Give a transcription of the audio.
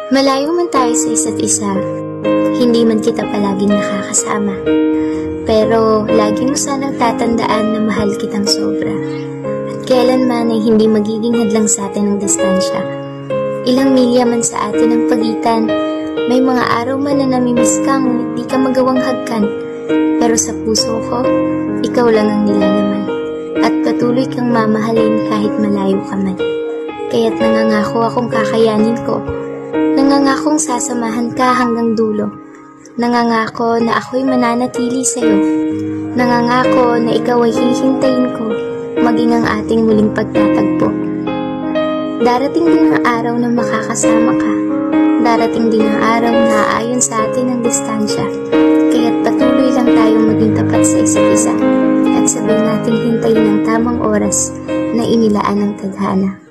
Malayo man tayo sa isa't isa, hindi man kita palaging nakakasama. Pero lagi mo sanang tatandaan na mahal kitang sobra. At kailanman ay hindi magiging hadlang sa atin ang distansya. Ilang milya man sa atin ang pagitan, may mga araw man na namimiss ka ngunit di ka magawang hagkan. Pero sa puso ko, ikaw lang ang nilalaman. At patuloy kang mamahalin kahit malayo ka man. Kaya't nangangako akong kakayanin ko. Nangangakong sasamahan ka hanggang dulo. Nangangako na ako'y mananatili sa'yo. Nangangako na ikaw ay hihintayin ko, maging ang ating muling pagtatagpo. Darating din ang araw na makakasama ka. Darating din ang araw na aayon sa atin ang distansya. Kaya't patuloy lang tayong maging tapat sa isa't isa. At sabay nating hintayin ang tamang oras na inilaan ng tadhana.